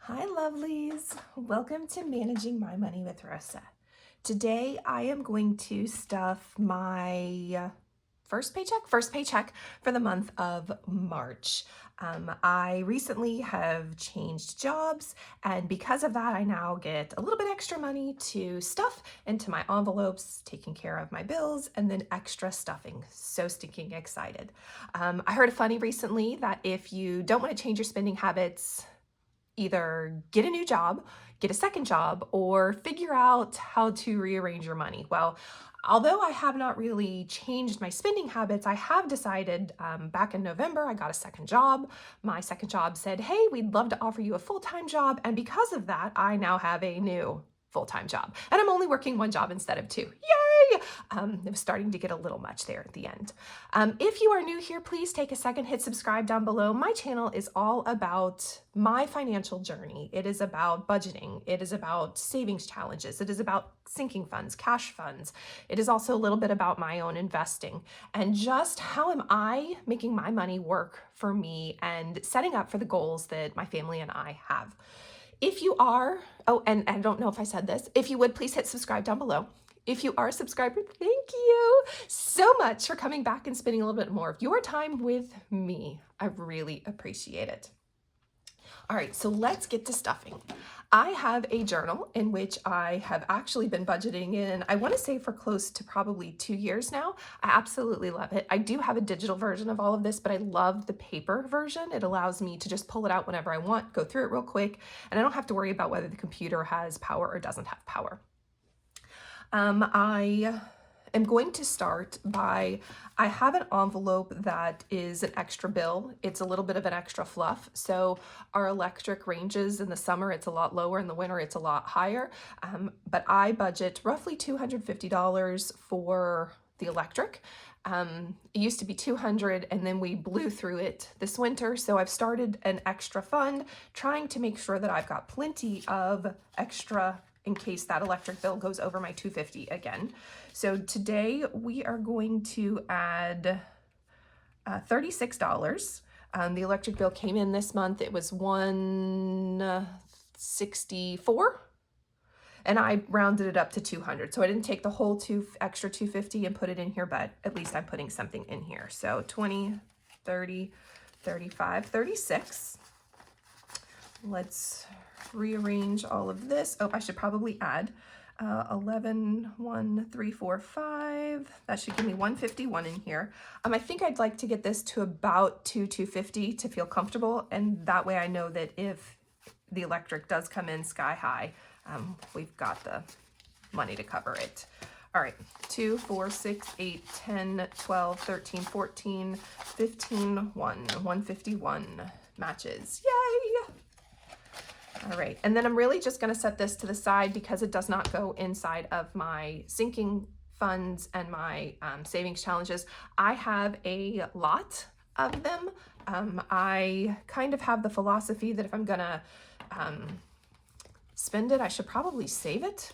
Hi, lovelies. Welcome to Managing My Money with Rosa. Today, I am going to stuff my first paycheck for the month of March. I recently have changed jobs, and because of that, I now get a little bit extra money to stuff into my envelopes, taking care of my bills, and then extra stuffing. So stinking excited. I heard a funny recently that if you don't want to change your spending habits, either get a new job, get a second job, or figure out how to rearrange your money. Well, although I have not really changed my spending habits, I have decided back in November, I got a second job. My second job said, hey, we'd love to offer you a full-time job. And because of that, I now have a new full-time job. And I'm only working one job instead of two. Yay! It was starting to get a little much there at the end. If you are new here, please take a second, hit subscribe down below. My channel is all about my financial journey. It is about budgeting. It is about savings challenges. It is about sinking funds, cash funds. It is also a little bit about my own investing and just how am I making my money work for me and setting up for the goals that my family and I have. If you are, and I don't know if I said this, if you would please hit subscribe down below. If you are a subscriber, thank you so much for coming back and spending a little bit more of your time with me. I really appreciate it. All right, so let's get to stuffing. I have a journal in which I have actually been budgeting in, I want to say for close to probably 2 years now. I absolutely love it. I do have a digital version of all of this, but I love the paper version. It allows me to just pull it out whenever I want, go through it real quick, and I don't have to worry about whether the computer has power or doesn't have power. I am going to start by, I have an envelope that is an extra bill. It's a little bit of an extra fluff. So our electric ranges in the summer, it's a lot lower. In the winter, it's a lot higher. But I budget roughly $250 for the electric. It used to be $200 and then we blew through it this winter. So I've started an extra fund trying to make sure that I've got plenty of extra in case that electric bill goes over my $250 again. So today we are going to add $36. The electric bill came in this month. It was $164. And I rounded it up to 200. So I didn't take the whole extra 250 and put it in here, but at least I'm putting something in here. So 20, 30, 35, 36. Let's rearrange all of this. Oh, I should probably add 11, 1, 3, 4, 5. That should give me 151 in here. I think I'd like to get this to about 250 to feel comfortable. And that way I know that if the electric does come in sky high, we've got the money to cover it. All right, 2, 4, 6, 8, 10, 12, 13, 14, 15, 151 matches. Yay! All right, and then I'm really just gonna set this to the side because it does not go inside of my sinking funds and my savings challenges. I have a lot of them. I kind of have the philosophy that if I'm gonna spend it, I should probably save it.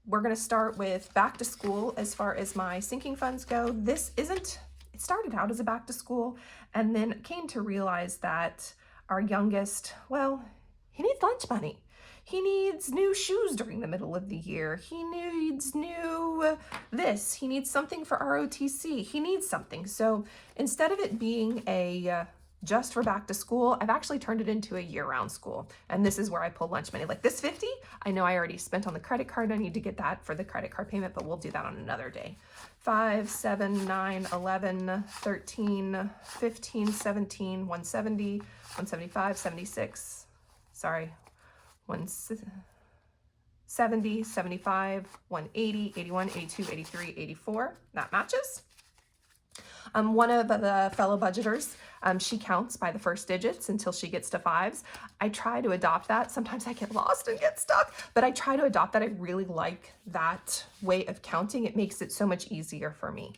We're gonna start with back to school as far as my sinking funds go. It started out as a back to school and then came to realize that our youngest, well, he needs lunch money. He needs new shoes during the middle of the year. He needs new this. He needs something for ROTC. He needs something. So instead of it being a just for back to school, I've actually turned it into a year-round school. And this is where I pull lunch money. Like this 50, I know I already spent on the credit card. I need to get that for the credit card payment, but we'll do that on another day. 5, 7, 9, 11, 13, 15, 17, 170, 175, 76, sorry, 170, 75, 180, 81, 82, 83, 84. That matches. One of the fellow budgeters, she counts by the first digits until she gets to 5s. I try to adopt that. Sometimes I get lost and get stuck, but I try to adopt that. I really like that way of counting. It makes it so much easier for me.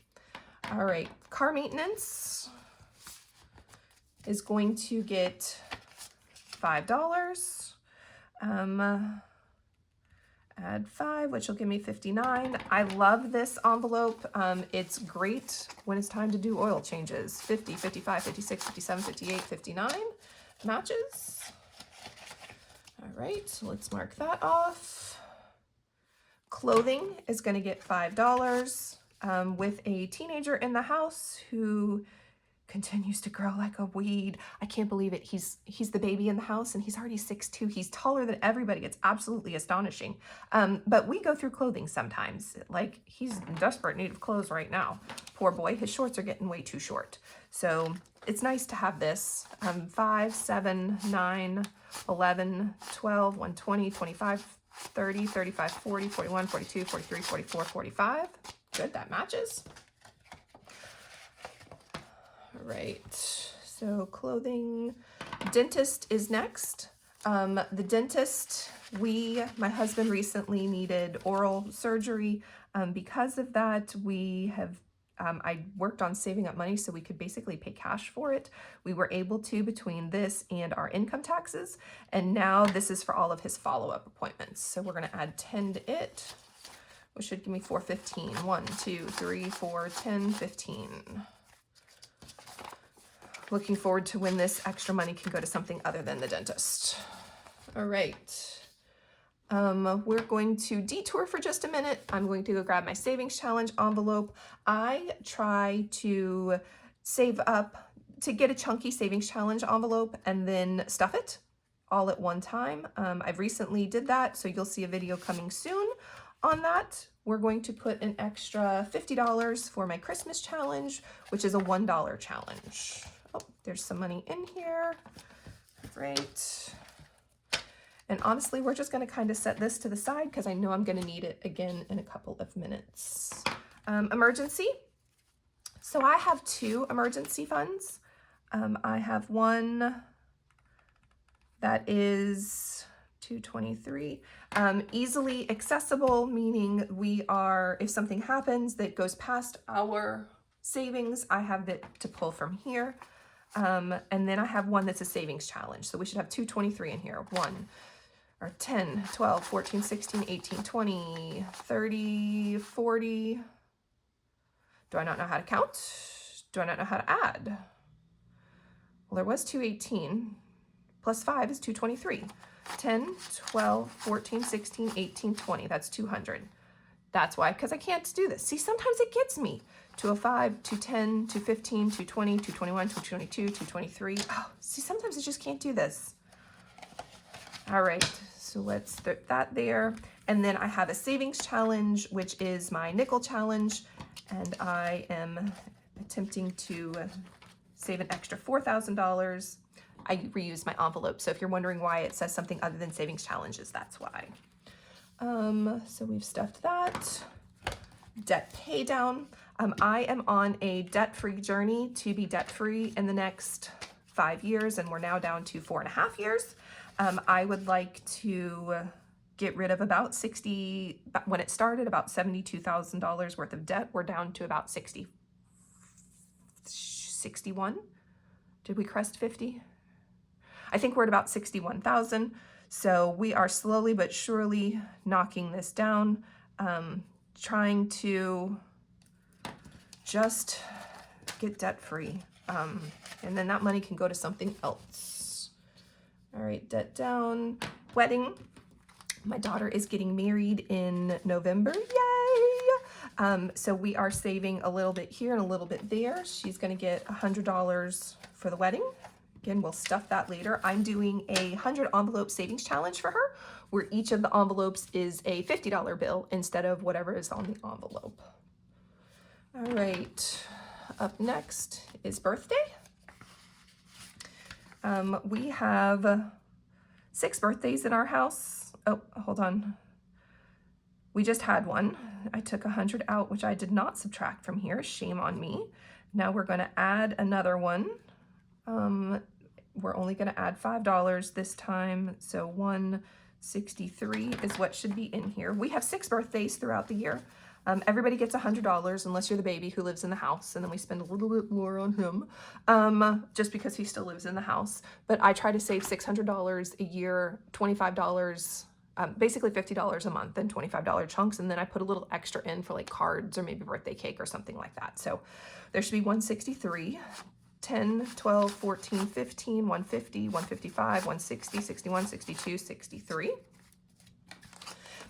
All right, car maintenance is going to get $5. Add 5, which will give me 59. I love this envelope. It's great when it's time to do oil changes. 50, 55, 56, 57, 58, 59 matches. All right, so let's mark that off. Clothing is going to get $5 with a teenager in the house who continues to grow like a weed. I can't believe it. He's the baby in the house and he's already 6'2". He's taller than everybody. It's absolutely astonishing. But we go through clothing sometimes. Like, he's in desperate need of clothes right now. Poor boy, his shorts are getting way too short. So it's nice to have this. 5, 7, 9, 11, 12, 120, 25, 30, 35, 40, 41, 42, 43, 44, 45. Good, that matches. All right, so clothing. Dentist is next. The dentist, my husband recently needed oral surgery. Because of that, we have, I worked on saving up money so we could basically pay cash for it. We were able to between this and our income taxes. And now this is for all of his follow-up appointments. So we're gonna add 10 to it, which should give me 415. 1, 2, 3, 4, 10, 15. Looking forward to when this extra money can go to something other than the dentist. All right. We're going to detour for just a minute. I'm going to go grab my savings challenge envelope. I try to save up to get a chunky savings challenge envelope and then stuff it all at one time. I've recently did that, so you'll see a video coming soon on that. We're going to put an extra $50 for my Christmas challenge, which is a $1 challenge. Oh, there's some money in here. Great. And honestly, we're just going to kind of set this to the side because I know I'm going to need it again in a couple of minutes. Emergency. So I have 2 emergency funds. I have one that is $223. Easily accessible, meaning if something happens that goes past our savings, I have it to pull from here. And then I have one that's a savings challenge. So we should have 223 in here. 10, 12, 14, 16, 18, 20, 30, 40. Do I not know how to count? Do I not know how to add? Well, there was 218 plus 5 is 223. 10, 12, 14, 16, 18, 20. That's 200. That's why, because I can't do this. See, sometimes it gets me. 205, 210, 215, 220, 221, 222, 223. Oh, see, sometimes I just can't do this. All right, so let's put that there. And then I have a savings challenge, which is my nickel challenge. And I am attempting to save an extra $4,000. I reused my envelope. So if you're wondering why it says something other than savings challenges, that's why. So we've stuffed that. Debt pay down. I am on a debt-free journey to be debt-free in the next 5 years, and we're now down to 4.5 years. I would like to get rid of about when it started, about $72,000 worth of debt. We're down to about 61. Did we crest 50? I think we're at about 61,000. So we are slowly but surely knocking this down, trying to just get debt free. And then that money can go to something else. All right, debt down. Wedding. My daughter is getting married in November. Yay! So we are saving a little bit here and a little bit there. She's going to get $100 for the wedding. Again, we'll stuff that later. I'm doing a 100 envelope savings challenge for her, where each of the envelopes is a $50 bill instead of whatever is on the envelope. All right, up next is birthday. We have 6 birthdays in our house. Oh, hold on. We just had one. I took 100 out, which I did not subtract from here. Shame on me. Now we're going to add another one. We're only going to add $5 this time. So 163 is what should be in here. We have 6 birthdays throughout the year. Everybody gets $100 unless you're the baby who lives in the house, and then we spend a little bit more on him just because he still lives in the house. But I try to save $600 a year, $25, basically $50 a month in $25 chunks, and then I put a little extra in for like cards or maybe birthday cake or something like that. So there should be 163. 10, 12, 14, 15, 150, 155, 160, 61, 62, 63.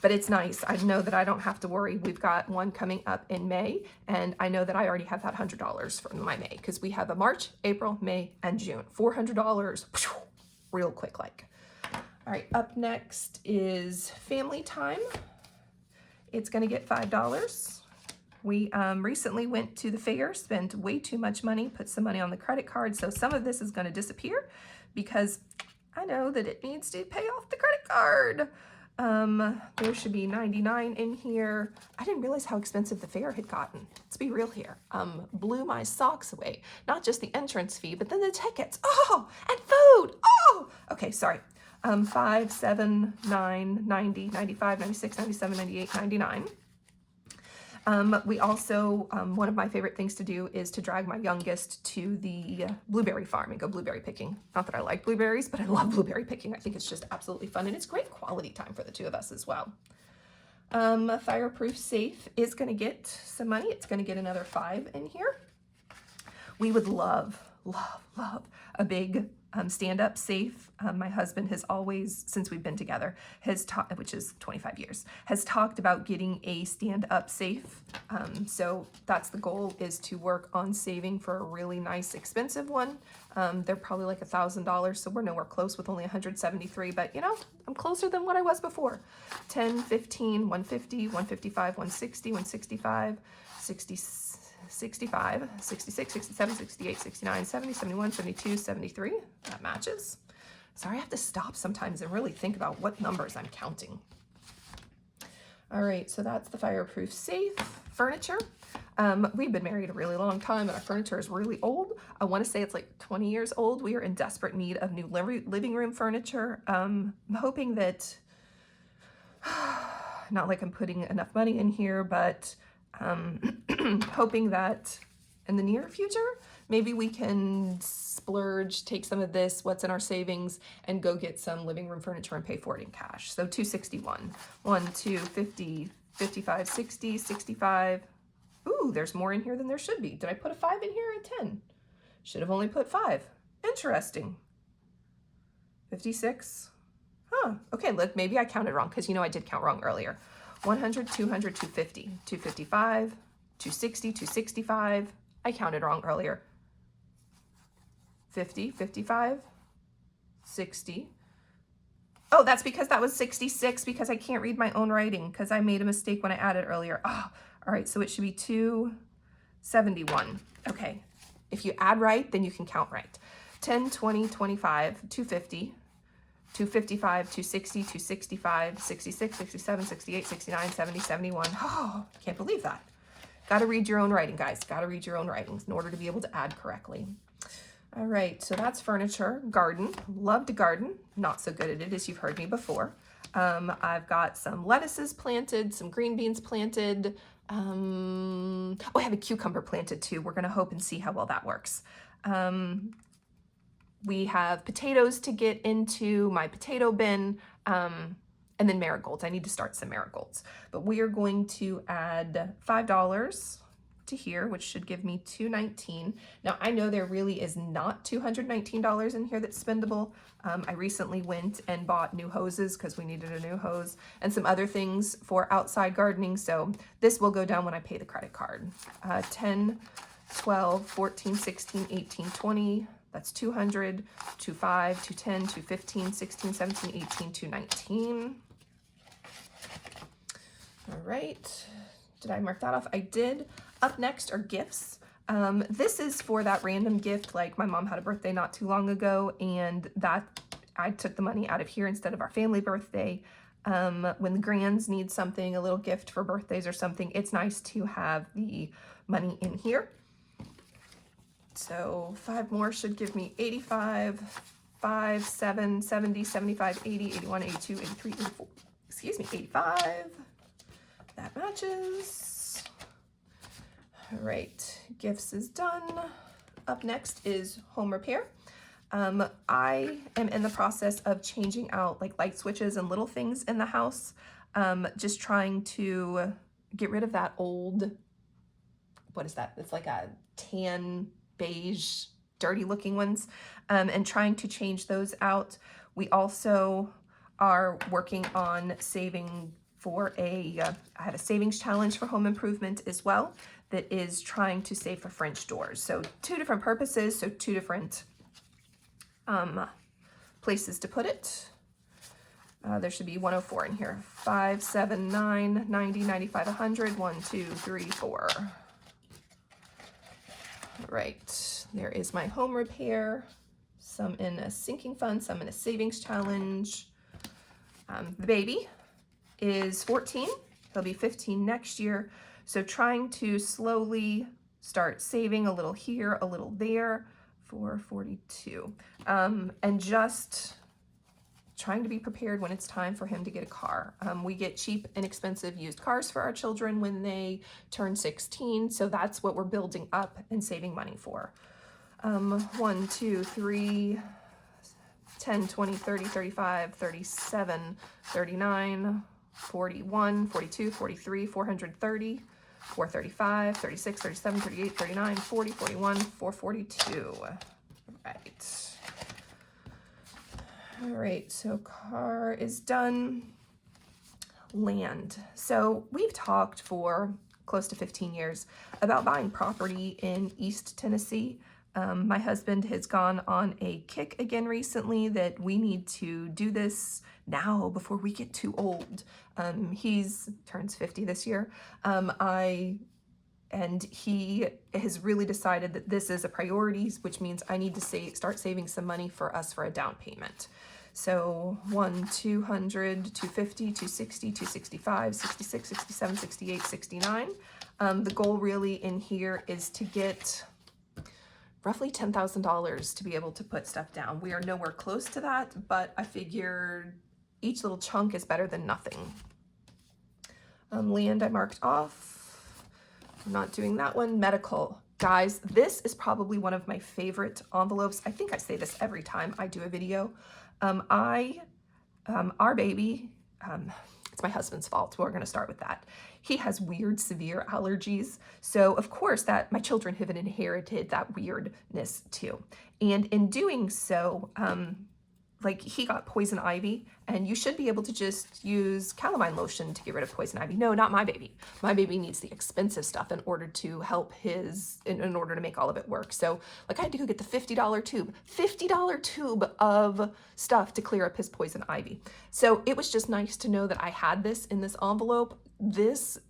But it's nice. I know that I don't have to worry. We've got one coming up in May, and I know that I already have that $100 for my May because we have a March, April, May, and June. $400, real quick like. All right, up next is family time. It's gonna get $5. We recently went to the fair, spent way too much money, put some money on the credit card, so some of this is gonna disappear because I know that it needs to pay off the credit card. There should be 99 in here. I didn't realize how expensive the fair had gotten. Let's be real here. Blew my socks away. Not just the entrance fee, but then the tickets. Oh, and food. Oh, okay, sorry. 5, 7, 9, 90, 95, 96, 97, 98, 99. We also, one of my favorite things to do is to drag my youngest to the blueberry farm and go blueberry picking. Not that I like blueberries, but I love blueberry picking. I think it's just absolutely fun, and it's great quality time for the two of us as well. Fireproof safe is going to get some money. It's going to get another 5 in here. We would love a big stand-up safe. My husband has always, since we've been together, has talked, which is 25 years, has talked about getting a stand-up safe. So that's the goal, is to work on saving for a really nice, expensive one. They're probably like $1,000, so we're nowhere close with only 173, but you know, I'm closer than what I was before. 10, 15, 150, 155, 160, 165, 65, 66, 67, 68, 69, 70, 71, 72, 73. That matches. Sorry, I have to stop sometimes and really think about what numbers I'm counting. All right, so that's the fireproof safe. Furniture. We've been married a really long time, and our furniture is really old. I want to say it's like 20 years old. We are in desperate need of new living room furniture. I'm hoping that, not like I'm putting enough money in here, but hoping that in the near future, maybe we can splurge, take some of this, what's in our savings, and go get some living room furniture and pay for it in cash. So 261, 1, 2, 50, 55, 60, 65. Ooh, there's more in here than there should be. Did I put a 5 in here or a 10? Should have only put 5. Interesting. 56. Huh, okay, look, maybe I counted wrong, because you know I did count wrong earlier. 100, 200, 250, 255, 260, 265. I counted wrong earlier. 50, 55, 60. Oh, that's because that was 66, because I can't read my own writing, because I made a mistake when I added earlier. Oh, all right, so it should be 271. Okay, if you add right, then you can count right. 10, 20, 25, 250. 255, 260, 265, 66, 67, 68, 69, 70, 71. Oh, can't believe that. Got to read your own writing, guys. Got to read your own writings in order to be able to add correctly. All right, so that's furniture. Garden. Love to garden. Not so good at it, as you've heard me before. I've got some lettuces planted, some green beans planted. Oh, I have a cucumber planted too. We're going to hope and see how well that works. We have potatoes to get into my potato bin, and then marigolds. I need to start some marigolds. But we are going to add $5 to here, which should give me $219. Now, I know there really is not $219 in here that's spendable. I recently went and bought new hoses because we needed a new hose and some other things for outside gardening. So this will go down when I pay the credit card. 10, 12, 14, 16, 18, 20. That's 200, 25, 210, 215, 16, 17, 18, 219. All right. Did I mark that off? I did. Up next are gifts. This is for that random gift, like my mom had a birthday not too long ago, and that I took the money out of here instead of our family birthday. When the grands need something, a little gift for birthdays or something, it's nice to have the money in here. So 5 more should give me 85, 5, 7, 70, 75, 80, 81, 82, 83, 84, excuse me, 85. That matches. All right, gifts is done. Up next is home repair. I am in the process of changing out like light switches and little things in the house. Just trying to get rid of that old, what is that? It's like a tan beige dirty looking ones, and trying to change those out. We also are working on saving for I have a savings challenge for home improvement as well that is trying to save for French doors. So two different purposes, so two different places to put it. There should be 104 in here. 5, 7, 9, 90, 95, 100. 1, 2, 3, 4. All right, there is my home repair. Some in a sinking fund, some in a savings challenge. The baby is 14. He'll be 15 next year. So trying to slowly start saving a little here, a little there. 442. And just trying to be prepared when it's time for him to get a car. We get cheap, inexpensive used cars for our children when they turn 16. So that's what we're building up and saving money for. 1, 2, 3, 10, 20, 30, 35, 37, 39, 41, 42, 43, 430, 435, 36, 37, 38, 39, 40, 41, 442. Right. All right, so car is done. Land. So we've talked for close to 15 years about buying property in East Tennessee. My husband has gone on a kick again recently that we need to do this now before we get too old. He's turns 50 this year. And he has really decided that this is a priority, which means I need to start saving some money for us for a down payment. So 1, 200, 250, 260, 265, 66, 67, 68, 69. The goal really in here is to get roughly $10,000 to be able to put stuff down. We are nowhere close to that, but I figured each little chunk is better than nothing. Land I marked off. I'm not doing that one. Medical. Guys, this is probably one of my favorite envelopes. I think I say this every time I do a video. Our baby, it's my husband's fault. We're going to start with that. He has weird, severe allergies. So of course that my children have inherited that weirdness too. And in doing so, like he got poison ivy, and you should be able to just use calamine lotion to get rid of poison ivy. No, not my baby. My baby needs the expensive stuff in order to help in order to make all of it work. So like I had to go get the $50 tube of stuff to clear up his poison ivy. So it was just nice to know that I had this in this envelope. This,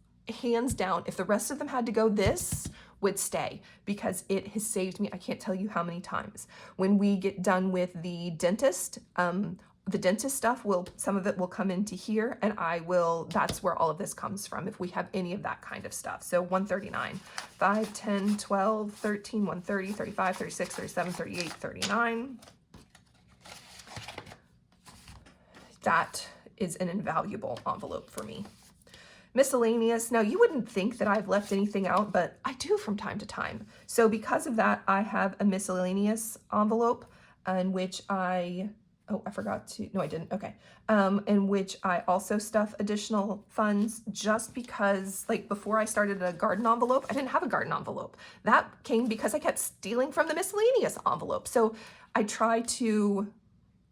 hands down, if the rest of them had to go, this would stay because it has saved me. I can't tell you how many times. When we get done with the dentist stuff some of it will come into here, and that's where all of this comes from if we have any of that kind of stuff. So 139, 5, 10, 12, 13, 130, 35, 36, 37, 38, 39. That is an invaluable envelope for me. Miscellaneous. Now, you wouldn't think that I've left anything out, but I do from time to time. So because of that, I have a miscellaneous envelope in which I forgot to, no, I didn't. Okay. In which I also stuff additional funds just because, like, before I started a garden envelope, I didn't have a garden envelope. That came because I kept stealing from the miscellaneous envelope. So I try to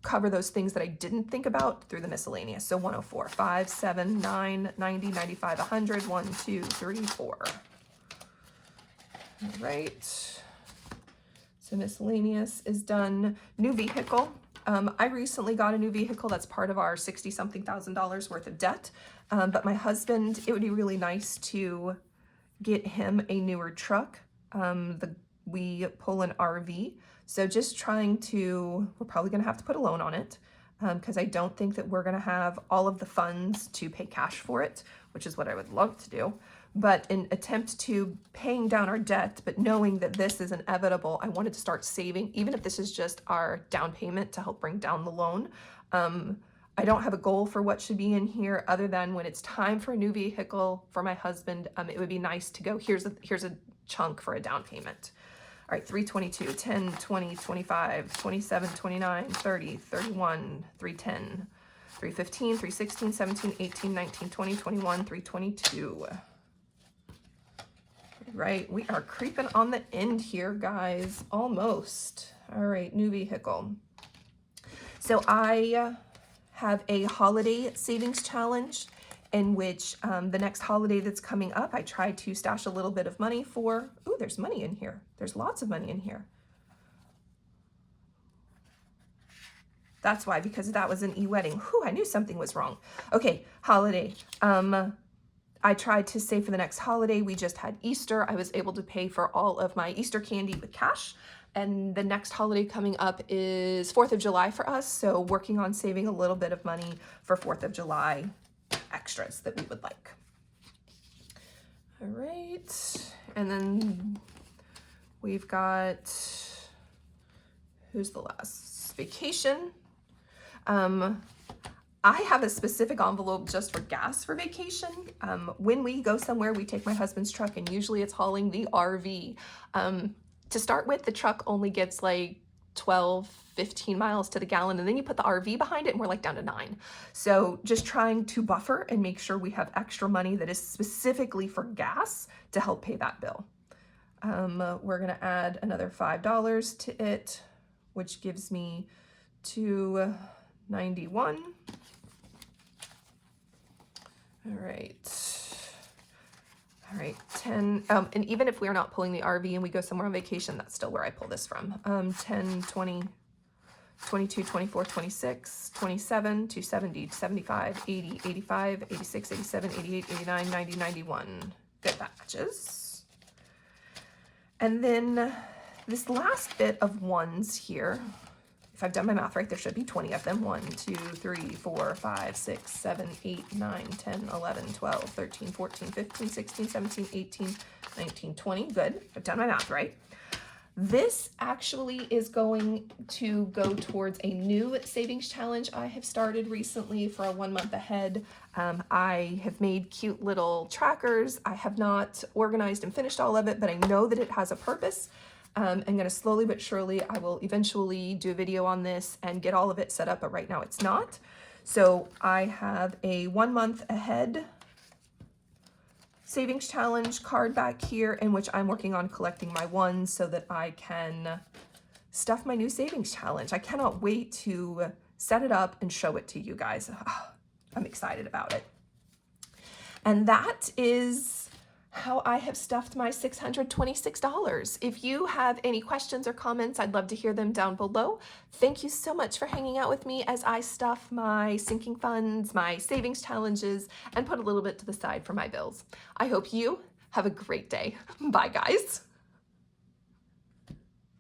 cover those things that I didn't think about through the miscellaneous. So 104, 5, 7, 9, 90, 95, 100, 1, 2, 3, 4. All right. So miscellaneous is done. New vehicle. I recently got a new vehicle that's part of our $60-something thousand worth of debt. But my husband, it would be really nice to get him a newer truck. We pull an RV. So just trying to, we're probably going to have to put a loan on it because I don't think that we're going to have all of the funds to pay cash for it, which is what I would love to do. But in attempt to paying down our debt, but knowing that this is inevitable, I wanted to start saving, even if this is just our down payment to help bring down the loan. I don't have a goal for what should be in here other than when it's time for a new vehicle for my husband, it would be nice to go, here's a chunk for a down payment. All right, 322, 10, 20, 25, 27, 29, 30, 31, 310, 315, 316, 17, 18, 19, 20, 21, 322. right, we are creeping on the end here, guys. Almost. All right, new vehicle. So I have a holiday savings challenge in which the next holiday that's coming up, I try to stash a little bit of money for. Ooh, there's money in here. There's lots of money in here. That's why, because that was an e-wedding. Whew, I knew something was wrong. Okay, holiday. I tried to save for the next holiday. We just had Easter. I was able to pay for all of my Easter candy with cash. And the next holiday coming up is 4th of July for us. So working on saving a little bit of money for 4th of July extras that we would like. All right. And then we've got, who's the last? Vacation. I have a specific envelope just for gas for vacation. When we go somewhere, we take my husband's truck, and usually it's hauling the RV. To start with, the truck only gets like 12, 15 miles to the gallon, and then you put the RV behind it and we're like down to 9. So just trying to buffer and make sure we have extra money that is specifically for gas to help pay that bill. We're gonna add another $5 to it, which gives me $291. All right, 10, and even if we're not pulling the RV and we go somewhere on vacation, that's still where I pull this from. 10, 20, 22, 24, 26, 27, 270, 75, 80, 85, 86, 87, 88, 89, 90, 91. Good, that matches. And then this last bit of ones here, if I've done my math right, there should be 20 of them. 1, 2, 3, 4, 5, 6, 7, 8, 9, 10, 11, 12, 13, 14, 15, 16, 17, 18, 19, 20. Good. I've done my math right. This actually is going to go towards a new savings challenge I have started recently for a 1 month ahead. I have made cute little trackers. I have not organized and finished all of it, but I know that it has a purpose. I'm going to slowly but surely, I will eventually do a video on this and get all of it set up, but right now it's not. So I have a 1 month ahead savings challenge card back here in which I'm working on collecting my ones so that I can stuff my new savings challenge. I cannot wait to set it up and show it to you guys. I'm excited about it. And that is how I have stuffed my $626. If you have any questions or comments, I'd love to hear them down below. Thank you so much for hanging out with me as I stuff my sinking funds, my savings challenges, and put a little bit to the side for my bills. I hope you have a great day. Bye, guys.